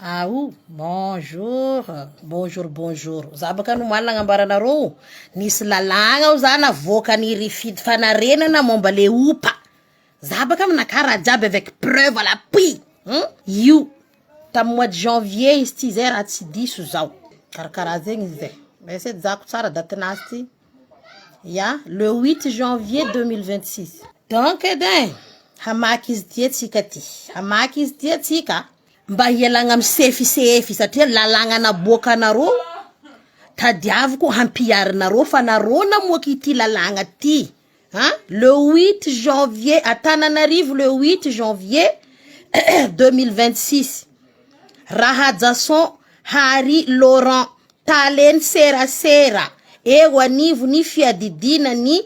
Ah ou, bonjour, bonjour. Zabaka no malagna ambaranareo. Nisy lalagna o zany avoaka ny rifidy fanarenana momba le opa. Zabaka minakara jiaby avec preuve à l'appui. Io, tamin'ny mois de janvier izy ty zay raha tsy diso zao. Karakara zegny izy zay. Mais c'est zako tsara datinazy ty. Ya, le 8 janvier 2026. Donc edin, hamaky izy ty atsika ty. Hamaky izy ty atsika. Mba hialagna amy sefisefy satria lalagna naboaka anareo tadiaviko hampiarinareo fa nareo namoaky ity lalagna ty. Le 8 janvier, Antananarivo le 8 janvier 2026. Rahadjason Hari Laurent Talen serasera eo anivo ny fiadidina ny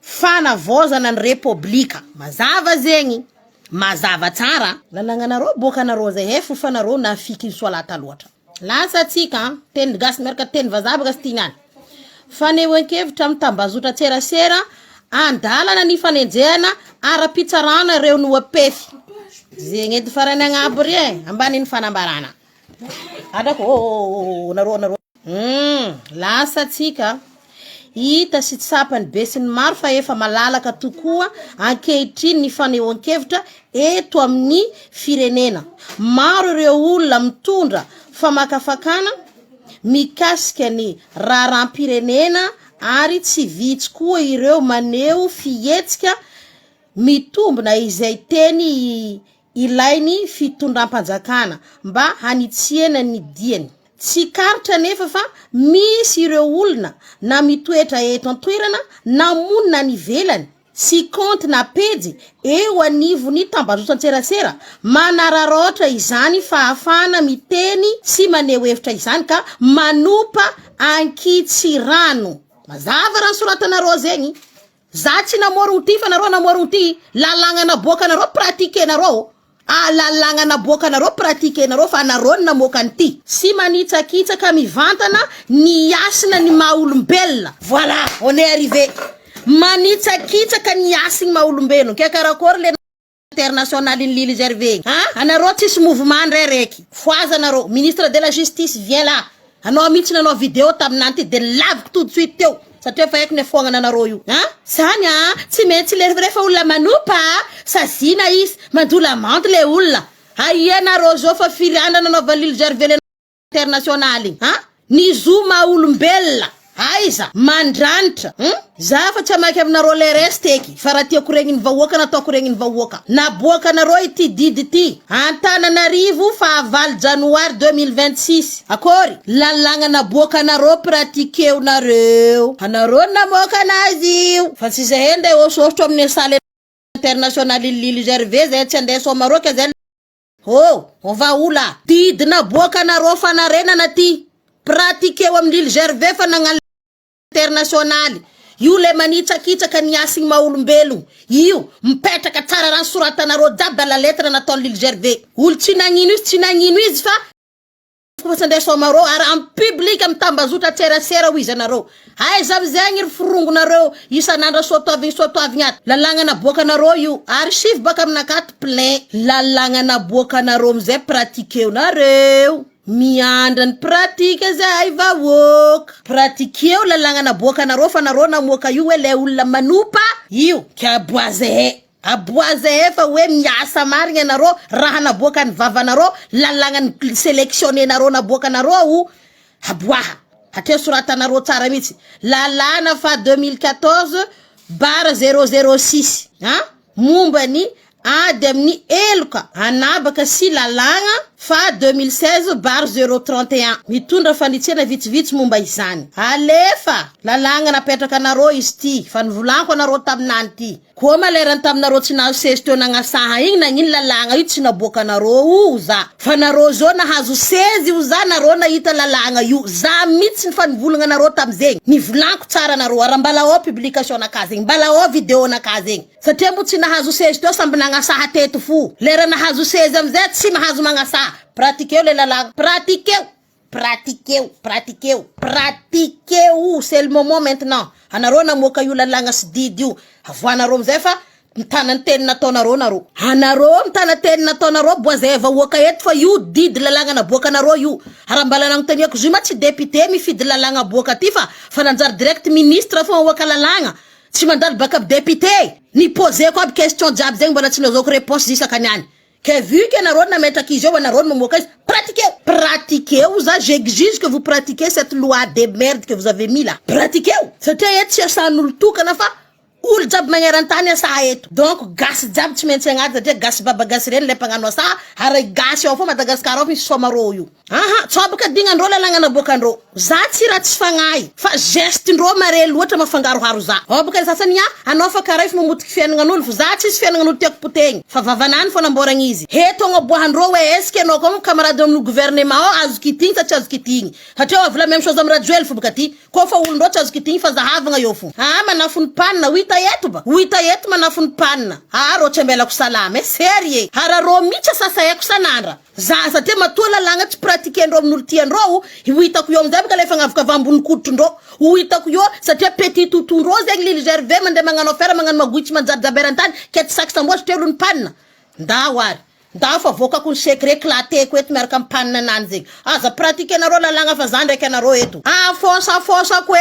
fanavozana ny Republika. Mazava zegny. Mazava tsara lalagna nareo boka nareo zay hefu fa nareo nafiky solata loatra. Lasa atsika teny gasy miaraka teny vazava gasy tinany. Fanehoan-kevitra mitambazotra tserasera andalana ny fanenjehana ara-pitsarana reo ny wapefy. Zegny edy farany agnabo re ambany ny fanambarana. Adako nareo. Lasa atsika ita sy tsapany be sy ny maro fa efa malalaka tokoa ankehitriny ny fanehoan-kevitra eto amin'ny firenena. Maro ireo olona mitondra famakafakana mikasika ny raharam-pirenena ary tsy vitsy koa ireo maneho fihetsika mitombina izay teny ilainy fitondram-panjakana mba hanitsiana ny diany. Tsy karitra nefa fa misy ireo olona na mitoetra eto antoerana na monina ny velany sy konty na pejy eo anivo ny tambazotra-tserasera manararotra izany fa afana miteny sy maneho hevitra izany ka manompa ankitsirano. Mazava raha soratanareo zegny. Za tsy namorogno ty fa nareo namorogno ty lalagna naboaka nareo pratike nareo. Lalagna naboaka nareo pratike nareo fa nareo namoaka ty. Sy manitsakitsaka mivantana ny asina ny maha-olombelona. Voilà, on est arrivé. Manitsakitsaka ny asina maha-olombelona. Ke karakory le international in Lily Gervais. Anareo tsisy mouvement ndraiky. Foaza nareo. Ministre de la Justice vient là. Anao mihitsy nanao vidéo taminanty de laviko tout de suite teo. Satria fa haiko ny foagnana nareo io. Sany tsy maintsy le refa olona manompa sazina izy mandola manto le olona. Aia nareo zao fa firana nanova Lily Gervais international igny. Ny zo maha-olombelona. Aiza mandranitra. Za fa tsy amaky aminareo le resteky fa raha tiako regny ny vahoaka nataoko regny ny vahoaka. Naboaka nareo ity didy ty Antananarivo fahavalo janoary 2026. Akory lalagna naboaka nareo pratikeo nareo. Anareo namoaka anazy io fa tsy zay ende osotro amin'ny salle international Lily Gervais zay tsy andeha somaroka zay. On va où là? Didy naboaka nareo fanarenana ty pratikeo amin'ny Lily Gervais fa nagnano international. Io le manitsakitsaka ny asigny maha-olombelona. Io mipetraka tsara raha soratanareo jiaby dans la lettre nataony Lily Gervais. Olo tsy nagnino izy fa fa somareo ara en public am tambazotra tserasera ho izy anareo. Aiza amizegny ry firongonareo isanandro sotoavigny ato. Lalagna naboaka nareo io archive baka aminakato plein. Lalagna naboaka nareo amizay pratikeo nareo. Miandra ny pratika zay vahoaka. Pratikeo lalagna naboaka nareo fa nareo namoaka io hoe le olona manompa io ke aboaze fa hoe miasa marigny anareo raha naboaka ny vavanareo lalagna ny sélectionné nareo naboaka nareo aboaha. Hateo soratanareo tsara mihitsy. Lalana fa 2014 bar 006 momba ny ady amin'ny eloka anabaka sy lalagna fa 2016 bar 031 mitondra fanitsena vitsivitsy momba izany. Alefa lalagna napetraka nareo izy ty fa nivolanko anareo taminany ty. Koa malerany taminareo tsy nahazo sezy teo nagnasaha igny nagnino lalagna io tsy naboaka nareo za. Fa nareo zao nahazo sezy io za nareo nahita lalagna io. Za mihitsy ny fanivolagna nareo tamizegny. Nivolanko tsara nareo ara mbalao publication naka zegny. Mbalao video naka zegny. Satria mbo tsy nahazo sezy teo samby nagnasaha teto fo. Lera nahazo sezy amizay tsy mahazo magnasaha. Pratikeo le lalagna. Pratiquez-vous, c'est le moment maintenant. Anareo namoaka io lalagna sy didy io. Avoanareo amizay fa Mitananteny nataonareo nareo. Anareo mitananteny nataonareo boazay vahoaka eto fa io didy lalagna naboaka nareo io. Harambala nagnontaniako zio ma tsy député mifidy lalagna boaka ty fa nanjary direct ministre fo hoaka lalagna. Tsy mandalo baka député. Ni poseko aby question jiaby zegny mbola tsy nazoko réponse zisaka niany. Que vu que narod na mettaki izy narod mamoaka izy, pratiquez-vous ça, j'exige que vous pratiquez cette loi de merde que vous avez mis là. Pratiquez-vous. Satria eto tsy asan'olo tokana fa olo jiaby magnerantany asa eto. Donc gasy jiaby tsy maintsy agnaty satria gasy baba gasy reny le mpagnano asa ary gasy ao fo Madagasikara ao misy somarô io. Tsobaka dignandreo lalagna naboakandreo. Za tsy raha tsy fagnahy fa geste-ndreo mare loatra mafangaroharo za. Baka sasany anao fa karaha ifa mamotiky fiainagnan'olo fa za tsisy fiainagnan'olo tiako potegny. Fa vavanany fo namboragna izy. Heto agnaboahandreo hoe est-ce que anao comme camarade amin'ny gouvernement ao azo kitigny sa tsy azo kitigny. Satria avy la même chose amin'ny Rajoel fo baka ty. Ko fa olondreo tsy azo kitigny fa zahavagna eo fo. Manafony panina wita yeto ba. Wita yeto manafony panina. Ro tsy ambelako salama. Sérieux. Hararo mitsy sasayako sanandra. Za satria matoa lalagna tsy pratiquer-ndreo amin'olo tiandreo, hitako io amizay baka le fagnavaka vambony koditron-dreo. Hitako io satria petit toutondreo zegny Lily Gervais mandeha magnano affaire magnano magoitry manjarijaberantany ke tsy saky samboatry telony panina. Nda wary. Nda fa vokako ny secret éclaté-ko eto miaraka amin'ny panina anany zegny. Aza pratiquer nareo lalagna fa za ndraiky anareo eto. Fosa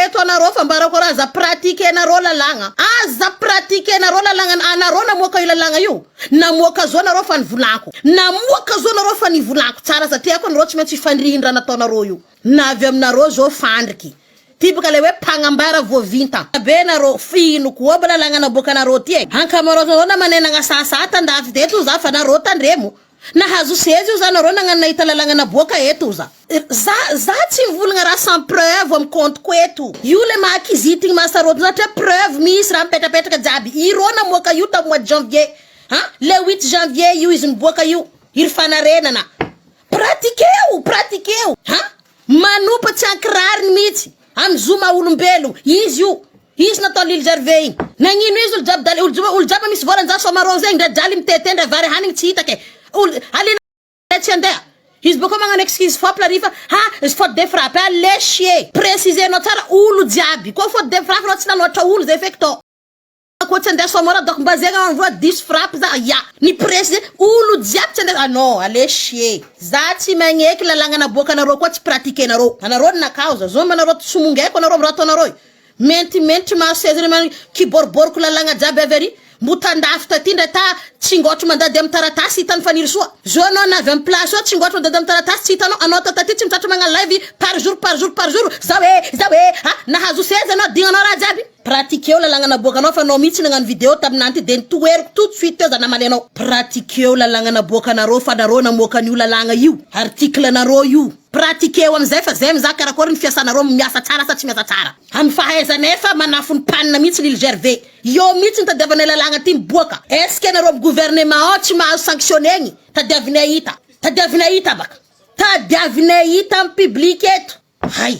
eto anareo fa mbarako raha aza pratiquer nareo lalagna. Aza pratiquer nareo lalagna anareo namoaka io lalagna io. Namoaka zo nareo fa nivolako. Namoaka zo nareo fa nivolako tsara satria ko nareo tsy maintsy ifandrihin-draha nataonareo io. Navy aminareo zo fandriky. Tibaka le hoe pagnambara voavinta. Be nareo fino koa bala lalagna naboaka nareo ty e. Ankamarotana na manenagna sasata ndafy teto za fa nareo tandremo. Nahazo sezy io za nareo nagnano nahita lalagna naboaka eto za. Za tsy mivolagna raha sans preuve amin'ny compte-ko eto. Io le mahakizitigny mahasarotana satria preuve misy raha mipetrapetraka jiaby. Iro namoaka io tamin'ny mois de janvier. Le 8 janvier io izy niboaka io. Iry fanarenana. Pratiquez-vous. Manompa tsy ankirariny mihitsy. Amzuma olombelo izy io izy natao Lily Gervais igny nagnino izy olo jiaby daly olo jiaby misy volan-ja somarô zegny ndra daly mitetendra vary hanigny tsy hitake olo alina tsy andeha izy boko magnano excuse fop la rifa faute de frappe le chier préciser-nao tsara olo jiaby ko faute de frappe no tsy nanoatra olo zay fekto ko tsy andeha somara donc mba zegny envoie 10 frappe za ni préciser olo jiaby tsy andeha non ale chier za tsy magneky lalagna naboaka nareo koa tsy pratiquer nareo anareo na cause zo manareo tsumungeko nareo raha ataonareo menti masezry man kiborboroko lalagna jiaby avery mutandafy taty ndra ta tsingotra mandady amin'ny taratasy hitany faniry soa zo anao navy amin'ny place ao tsingotra mandady amin'ny taratasy tsy hitanao anao taty tsy mitratra magnano live par jour za hoe nahazo seza anao dignanao raha jiaby pratiquez lalagna naboaka anao fa anao mihitsy nagnano vidéo taminanty de nitoeriko tout de suite teo za namany anao pratiquez lalagna naboaka nareo fa nareo namoaka an'io lalagna io article nareo io pratiquez amizay fa zay miza karakory ny fiasanareo miasa tsara sa tsy miasa tsara amin'ny fahaizana manafony panina mihitsy Lily Gervais io mihitsy nitadiavana lalagna ty miboaka est-ce que nareo gouvernement ao tsy mahazo sanctionner tadiavinay hita baka tadiavinay hita amin'ny public eto hay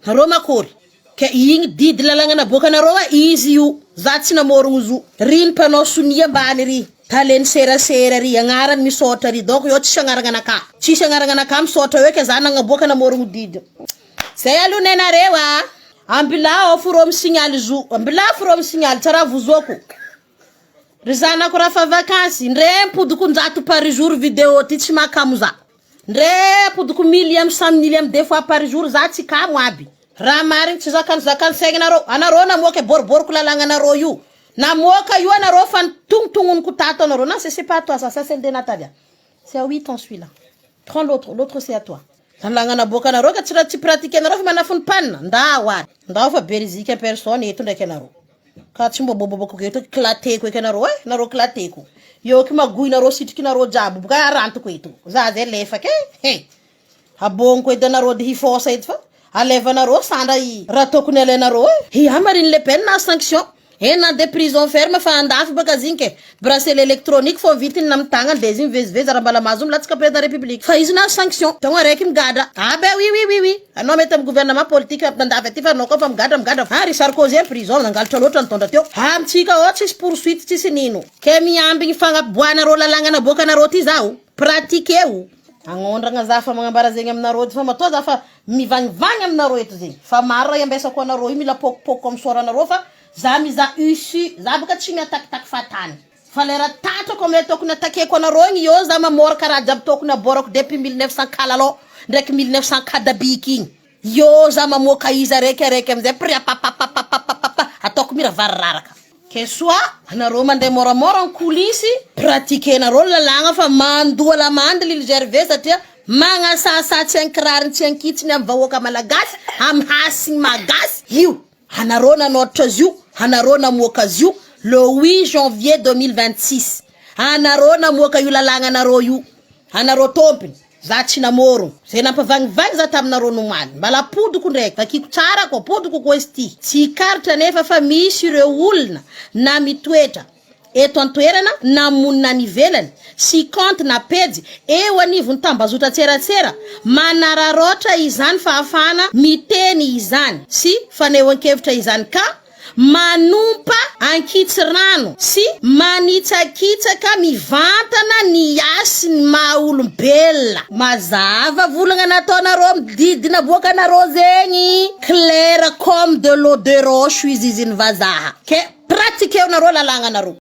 nareo makory ke igny didy lalagna naboaka nareo izy io za tsy namorogno zo ry mpanao sonia ambany ry taleny serasera ry agnarany misotra ry donc io tsisy agnaragna anaka tsisy agnaragna anaka misotra io ke za nagnaboaka namorogno didy zay aloha nenareo ambila furo misignaly zo ambila furo misignaly tsara vozoko ry zanako raha fa vacances ndre mpodiko 100 par jour vidéo ty tsy makamo za ndre mpodiko 100 millions des fois par jour za tsy kamo aby raha marigny tsy zakany segna anareo namoaka boriboriko lalagna nareo io namoaka io anareo fa tongtongoniko tato anareo non c'est pas à toi ça c'est de Natalia c'est à 8 ans celui-là prends l'autre c'est à toi lalagna naboaka anareo ka tsy pratiquer anareo fa manafony panina nda fa berizika personne eto ndraiky anareo ka tsy mbo boboboko eto klateko eky anareo nareo klateko io ki magoy nareo sitriky nareo jiaby boka arantiko eto za zay lefaka abongo edy anareo de hifosa eto fa alevanareo sandra raha tokony alenareo Marine Le Pen na sanction na de prison ferme fa andafy baka zinke bracelet électronique fo vitiny na mitagna de ziny veziveza raha mbala mahazo milatsaka président de la république fa izy na sanction tonga araiky migadra oui anao mety amin'ny gouvernement politique mandafy aty fa anao koa fa migadra ry Sarkozy en prison nangalatra loatra nitondra teo amitsika tsisy poursuite tsisy nino ke miambigny fagnaboanareo lalagna naboaka nareo ty zao pratiquez agnondragna za fa magnambara zegny aminareo fa matoa za fa mivagnivagny aminareo eto zegny fa maro raha iambesako anareo io mila pokopoko amin'ny soranareo fa za miza usu za baka tsy miatakitak fatany fa lera tatrako ame tokony atakeko anareo igny io za mamora karaha jiaby tokony aborako depuis 1900 kalalo ndraiky 1900 kadabiky igny io za mamoaka izy araiky amizay priapapapapapapapa ataoko mira variraraka ke soit anareo mandeha moramora en coulisses pratiquenareo lalagna fa mandoa la mandy Lily Gervais satria magnasasatsy an kirariny tsy ankitsiny amy vahoaka malagasy amy hasigny magasy io anareo nanotra azy io anareo namoaka azy io le 8 janvier 2026 anareo namoaka io lalagna anareo io anareo tompiny za tsy namoro zay nampavagnivagny za taminareo nomaly mbala podiko ndraiky vakiko tsara ko podiko ko esty tsy karitra nefa fa misy ireo olona na mitoetra eto antoerana na monina nivelany si compte na pejy eo anivony tambazotra tseratsera manararotra izany fa afana miteny izany si fanehoan-kevitra izany ka manompa ankitsy rano si manitsakitsaka mivantana ny asy ny maha-olombelona mazava volagna nataonareo mididina boakanareo zegny clair comme de l'eau de roche izy ny vazaha ke pratiqueonareo lalagna anareo